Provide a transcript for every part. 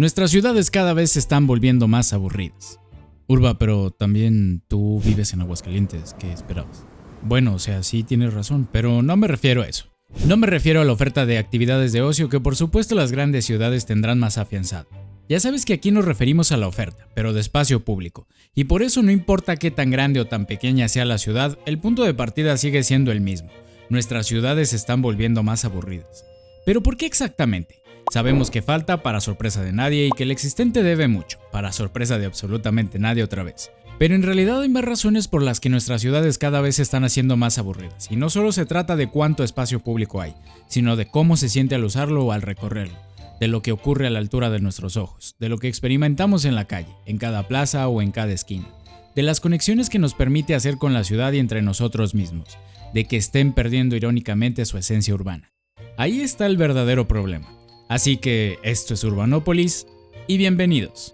Nuestras ciudades cada vez se están volviendo más aburridas. Urba, pero también tú vives en Aguascalientes, ¿qué esperabas? Bueno, sí tienes razón, pero no me refiero a eso. No me refiero a la oferta de actividades de ocio que por supuesto las grandes ciudades tendrán más afianzado. Ya sabes que aquí nos referimos a la oferta, pero de espacio público, y por eso no importa qué tan grande o tan pequeña sea la ciudad, el punto de partida sigue siendo el mismo. Nuestras ciudades se están volviendo más aburridas. ¿Pero por qué exactamente? Sabemos que falta para sorpresa de nadie y que el existente debe mucho, para sorpresa de absolutamente nadie otra vez. Pero en realidad hay más razones por las que nuestras ciudades cada vez se están haciendo más aburridas, y no solo se trata de cuánto espacio público hay, sino de cómo se siente al usarlo o al recorrerlo, de lo que ocurre a la altura de nuestros ojos, de lo que experimentamos en la calle, en cada plaza o en cada esquina, de las conexiones que nos permite hacer con la ciudad y entre nosotros mismos, de que estén perdiendo irónicamente su esencia urbana. Ahí está el verdadero problema. Así que esto es Urbanópolis y bienvenidos.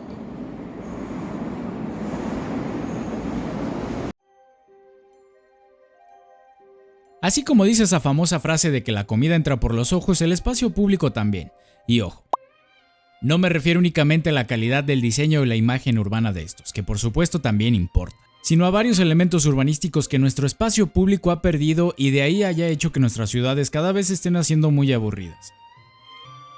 Así como dice esa famosa frase de que la comida entra por los ojos, el espacio público también. Y ojo, no me refiero únicamente a la calidad del diseño y la imagen urbana de estos, que por supuesto también importa, sino a varios elementos urbanísticos que nuestro espacio público ha perdido y de ahí haya hecho que nuestras ciudades cada vez estén haciendo muy aburridas.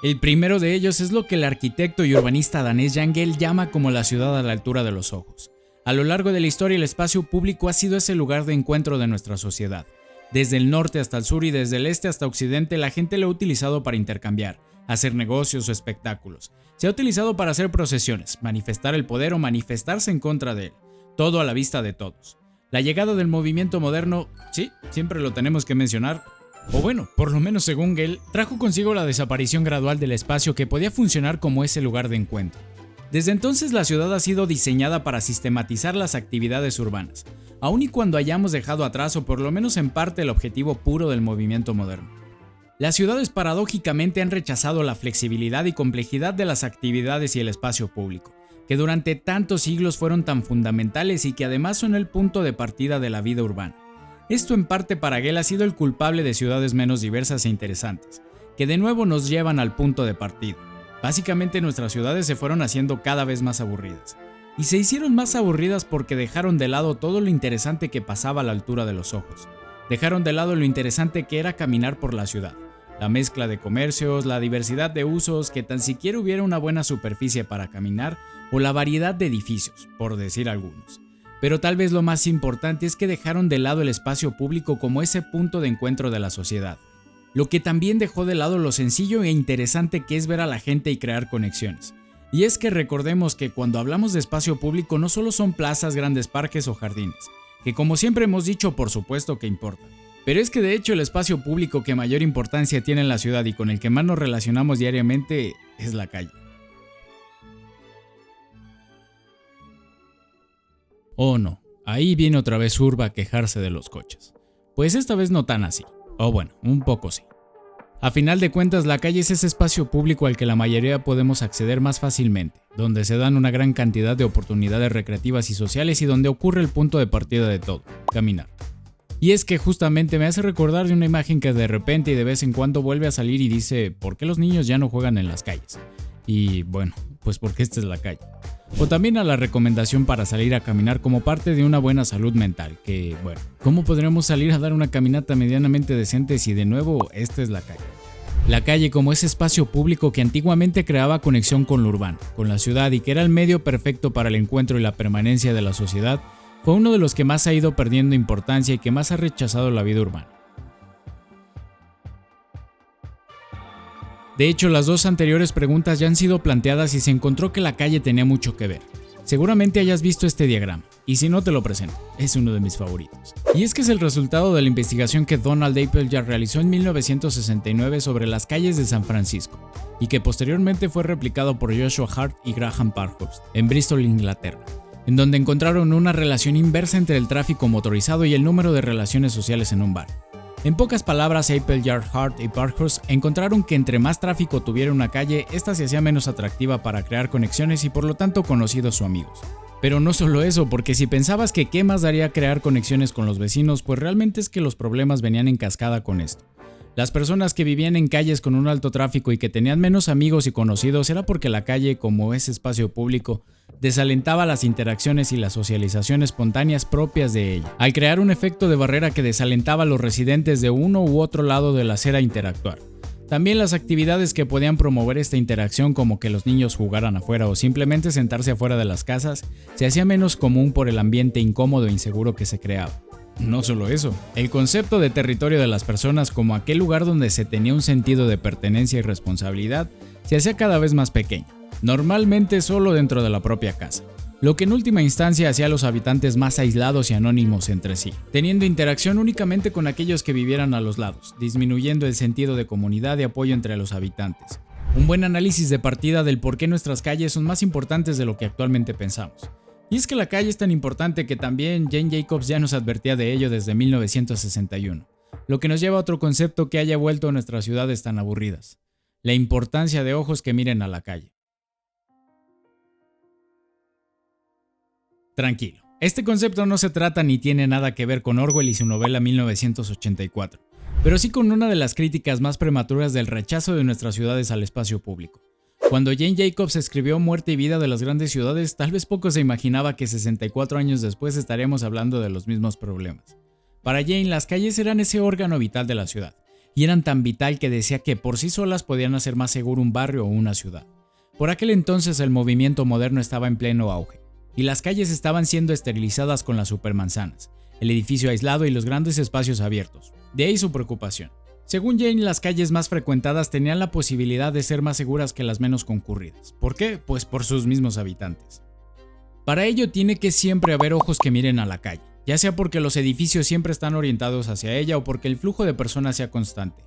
El primero de ellos es lo que el arquitecto y urbanista danés Jan Gehl llama como la ciudad a la altura de los ojos. A lo largo de la historia, el espacio público ha sido ese lugar de encuentro de nuestra sociedad. Desde el norte hasta el sur y desde el este hasta occidente, la gente lo ha utilizado para intercambiar, hacer negocios o espectáculos. Se ha utilizado para hacer procesiones, manifestar el poder o manifestarse en contra de él. Todo a la vista de todos. La llegada del movimiento moderno, sí, siempre lo tenemos que mencionar, o bueno, por lo menos según Gehl, trajo consigo la desaparición gradual del espacio que podía funcionar como ese lugar de encuentro. Desde entonces la ciudad ha sido diseñada para sistematizar las actividades urbanas, aun y cuando hayamos dejado atrás o por lo menos en parte el objetivo puro del movimiento moderno. Las ciudades paradójicamente han rechazado la flexibilidad y complejidad de las actividades y el espacio público, que durante tantos siglos fueron tan fundamentales y que además son el punto de partida de la vida urbana. Esto en parte para Gehl ha sido el culpable de ciudades menos diversas e interesantes, que de nuevo nos llevan al punto de partida. Básicamente nuestras ciudades se fueron haciendo cada vez más aburridas. Y se hicieron más aburridas porque dejaron de lado todo lo interesante que pasaba a la altura de los ojos. Dejaron de lado lo interesante que era caminar por la ciudad. La mezcla de comercios, la diversidad de usos, que tan siquiera hubiera una buena superficie para caminar, o la variedad de edificios, por decir algunos. Pero tal vez lo más importante es que dejaron de lado el espacio público como ese punto de encuentro de la sociedad. Lo que también dejó de lado lo sencillo e interesante que es ver a la gente y crear conexiones. Y es que recordemos que cuando hablamos de espacio público no solo son plazas, grandes parques o jardines, que como siempre hemos dicho por supuesto que importan. Pero es que de hecho el espacio público que mayor importancia tiene en la ciudad y con el que más nos relacionamos diariamente es la calle. Oh no, ahí viene otra vez Urba a quejarse de los coches. Pues esta vez no tan así, o bueno, un poco sí. A final de cuentas, la calle es ese espacio público al que la mayoría podemos acceder más fácilmente, donde se dan una gran cantidad de oportunidades recreativas y sociales y donde ocurre el punto de partida de todo, caminar. Y es que justamente me hace recordar de una imagen que de repente y de vez en cuando vuelve a salir y dice, ¿por qué los niños ya no juegan en las calles? Y bueno, pues porque esta es la calle. O también a la recomendación para salir a caminar como parte de una buena salud mental, que bueno, ¿cómo podremos salir a dar una caminata medianamente decente si de nuevo esta es la calle? La calle como ese espacio público que antiguamente creaba conexión con lo urbano, con la ciudad y que era el medio perfecto para el encuentro y la permanencia de la sociedad, fue uno de los que más ha ido perdiendo importancia y que más ha rechazado la vida urbana. De hecho, las dos anteriores preguntas ya han sido planteadas y se encontró que la calle tenía mucho que ver. Seguramente hayas visto este diagrama, y si no te lo presento, es uno de mis favoritos. Y es que es el resultado de la investigación que Donald Appleyard realizó en 1969 sobre las calles de San Francisco, y que posteriormente fue replicado por Joshua Hart y Graham Parkhurst en Bristol, Inglaterra, en donde encontraron una relación inversa entre el tráfico motorizado y el número de relaciones sociales en un barrio. En pocas palabras, Appleyard, Hart y Parkhurst encontraron que entre más tráfico tuviera una calle, esta se hacía menos atractiva para crear conexiones y por lo tanto conocidos o amigos. Pero no solo eso, porque si pensabas que qué más daría crear conexiones con los vecinos, pues realmente es que los problemas venían en cascada con esto. Las personas que vivían en calles con un alto tráfico y que tenían menos amigos y conocidos era porque la calle, como es espacio público, desalentaba las interacciones y la socialización espontáneas propias de ella, al crear un efecto de barrera que desalentaba a los residentes de uno u otro lado de la acera a interactuar. También las actividades que podían promover esta interacción, como que los niños jugaran afuera o simplemente sentarse afuera de las casas, se hacía menos común por el ambiente incómodo e inseguro que se creaba. No solo eso, el concepto de territorio de las personas como aquel lugar donde se tenía un sentido de pertenencia y responsabilidad se hacía cada vez más pequeño, normalmente solo dentro de la propia casa, lo que en última instancia hacía a los habitantes más aislados y anónimos entre sí, teniendo interacción únicamente con aquellos que vivieran a los lados, disminuyendo el sentido de comunidad y apoyo entre los habitantes. Un buen análisis de partida del por qué nuestras calles son más importantes de lo que actualmente pensamos. Y es que la calle es tan importante que también Jane Jacobs ya nos advertía de ello desde 1961, lo que nos lleva a otro concepto que haya vuelto a nuestras ciudades tan aburridas: la importancia de ojos que miren a la calle. Tranquilo, este concepto no se trata ni tiene nada que ver con Orwell y su novela 1984, pero sí con una de las críticas más prematuras del rechazo de nuestras ciudades al espacio público. Cuando Jane Jacobs escribió Muerte y vida de las grandes ciudades, tal vez poco se imaginaba que 64 años después estaríamos hablando de los mismos problemas. Para Jane, las calles eran ese órgano vital de la ciudad, y eran tan vital que decía que por sí solas podían hacer más seguro un barrio o una ciudad. Por aquel entonces el movimiento moderno estaba en pleno auge, y las calles estaban siendo esterilizadas con las supermanzanas, el edificio aislado y los grandes espacios abiertos. De ahí su preocupación. Según Jane, las calles más frecuentadas tenían la posibilidad de ser más seguras que las menos concurridas. ¿Por qué? Pues por sus mismos habitantes. Para ello tiene que siempre haber ojos que miren a la calle, ya sea porque los edificios siempre están orientados hacia ella o porque el flujo de personas sea constante.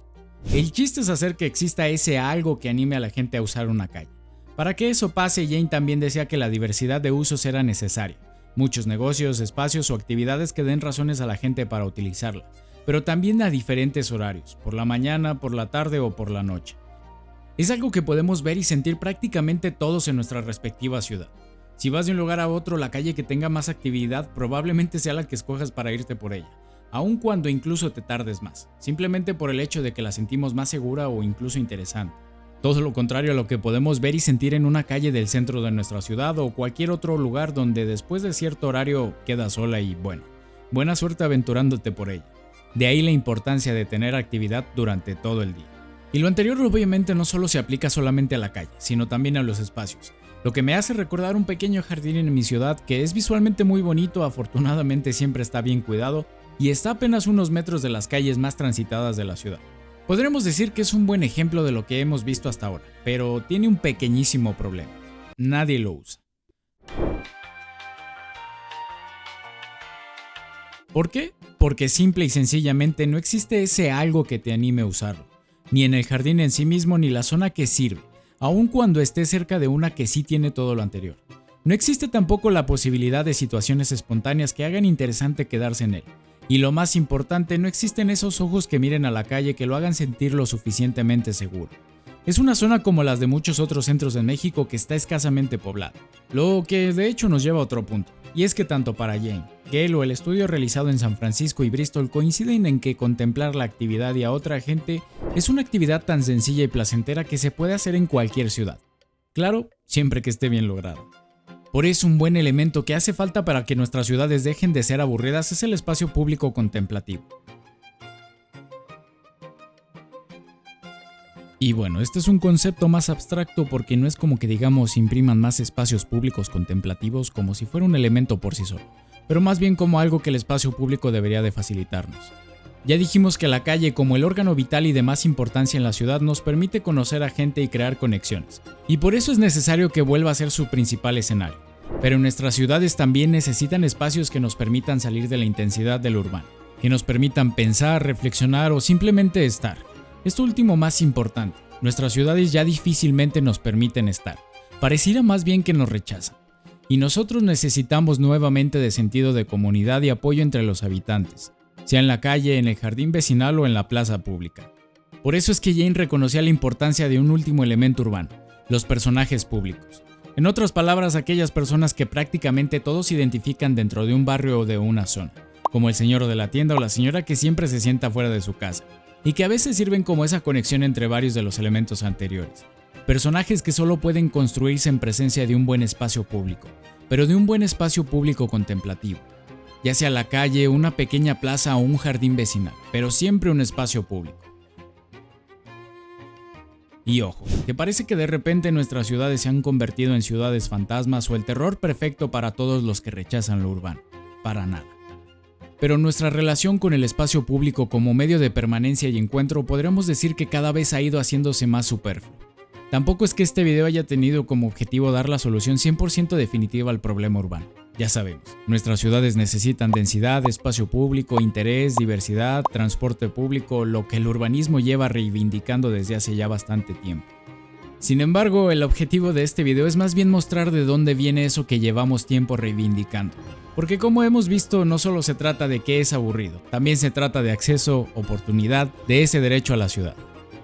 El chiste es hacer que exista ese algo que anime a la gente a usar una calle. Para que eso pase, Jane también decía que la diversidad de usos era necesaria, muchos negocios, espacios o actividades que den razones a la gente para utilizarla, pero también a diferentes horarios, por la mañana, por la tarde o por la noche. Es algo que podemos ver y sentir prácticamente todos en nuestra respectiva ciudad. Si vas de un lugar a otro, la calle que tenga más actividad probablemente sea la que escojas para irte por ella, aun cuando incluso te tardes más, simplemente por el hecho de que la sentimos más segura o incluso interesante. Todo lo contrario a lo que podemos ver y sentir en una calle del centro de nuestra ciudad o cualquier otro lugar donde después de cierto horario quedas sola y bueno, buena suerte aventurándote por ella. De ahí la importancia de tener actividad durante todo el día. Y lo anterior obviamente no solo se aplica solamente a la calle, sino también a los espacios, lo que me hace recordar un pequeño jardín en mi ciudad que es visualmente muy bonito, afortunadamente siempre está bien cuidado y está a apenas unos metros de las calles más transitadas de la ciudad. Podremos decir que es un buen ejemplo de lo que hemos visto hasta ahora, pero tiene un pequeñísimo problema: nadie lo usa. ¿Por qué? Porque simple y sencillamente no existe ese algo que te anime a usarlo, ni en el jardín en sí mismo ni la zona que sirve, aun cuando esté cerca de una que sí tiene todo lo anterior. No existe tampoco la posibilidad de situaciones espontáneas que hagan interesante quedarse en él. Y lo más importante, no existen esos ojos que miren a la calle que lo hagan sentir lo suficientemente seguro. Es una zona como las de muchos otros centros en México que está escasamente poblada, lo que de hecho nos lleva a otro punto, y es que tanto para Jane, Gale o el estudio realizado en San Francisco y Bristol coinciden en que contemplar la actividad y a otra gente es una actividad tan sencilla y placentera que se puede hacer en cualquier ciudad. Claro, siempre que esté bien logrado. Por eso un buen elemento que hace falta para que nuestras ciudades dejen de ser aburridas es el espacio público contemplativo. Y bueno, este es un concepto más abstracto porque no es como que digamos impriman más espacios públicos contemplativos como si fuera un elemento por sí solo, pero más bien como algo que el espacio público debería de facilitarnos. Ya dijimos que la calle, como el órgano vital y de más importancia en la ciudad, nos permite conocer a gente y crear conexiones, y por eso es necesario que vuelva a ser su principal escenario. Pero nuestras ciudades también necesitan espacios que nos permitan salir de la intensidad del urbano, que nos permitan pensar, reflexionar o simplemente estar. Esto último más importante, nuestras ciudades ya difícilmente nos permiten estar, pareciera más bien que nos rechazan. Y nosotros necesitamos nuevamente de sentido de comunidad y apoyo entre los habitantes, sea en la calle, en el jardín vecinal o en la plaza pública. Por eso es que Jane reconocía la importancia de un último elemento urbano, los personajes públicos. En otras palabras, aquellas personas que prácticamente todos identifican dentro de un barrio o de una zona, como el señor de la tienda o la señora que siempre se sienta fuera de su casa. y que a veces sirven como esa conexión entre varios de los elementos anteriores. Personajes que solo pueden construirse en presencia de un buen espacio público, pero de un buen espacio público contemplativo, ya sea la calle, una pequeña plaza o un jardín vecinal, pero siempre un espacio público. Y ojo, que parece que de repente nuestras ciudades se han convertido en ciudades fantasmas o el terror perfecto para todos los que rechazan lo urbano. Para nada. Pero nuestra relación con el espacio público como medio de permanencia y encuentro podríamos decir que cada vez ha ido haciéndose más superfluo. Tampoco es que este video haya tenido como objetivo dar la solución 100% definitiva al problema urbano. Ya sabemos, nuestras ciudades necesitan densidad, espacio público, interés, diversidad, transporte público, lo que el urbanismo lleva reivindicando desde hace ya bastante tiempo. Sin embargo, el objetivo de este video es más bien mostrar de dónde viene eso que llevamos tiempo reivindicando. Porque como hemos visto, no solo se trata de que es aburrido, también se trata de acceso, oportunidad, de ese derecho a la ciudad.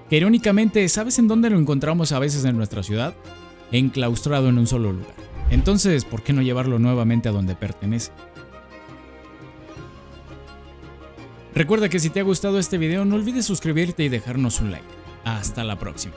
Que irónicamente, ¿sabes en dónde lo encontramos a veces en nuestra ciudad? Enclaustrado en un solo lugar. Entonces, ¿por qué no llevarlo nuevamente a donde pertenece? Recuerda que si te ha gustado este video, no olvides suscribirte y dejarnos un like. Hasta la próxima.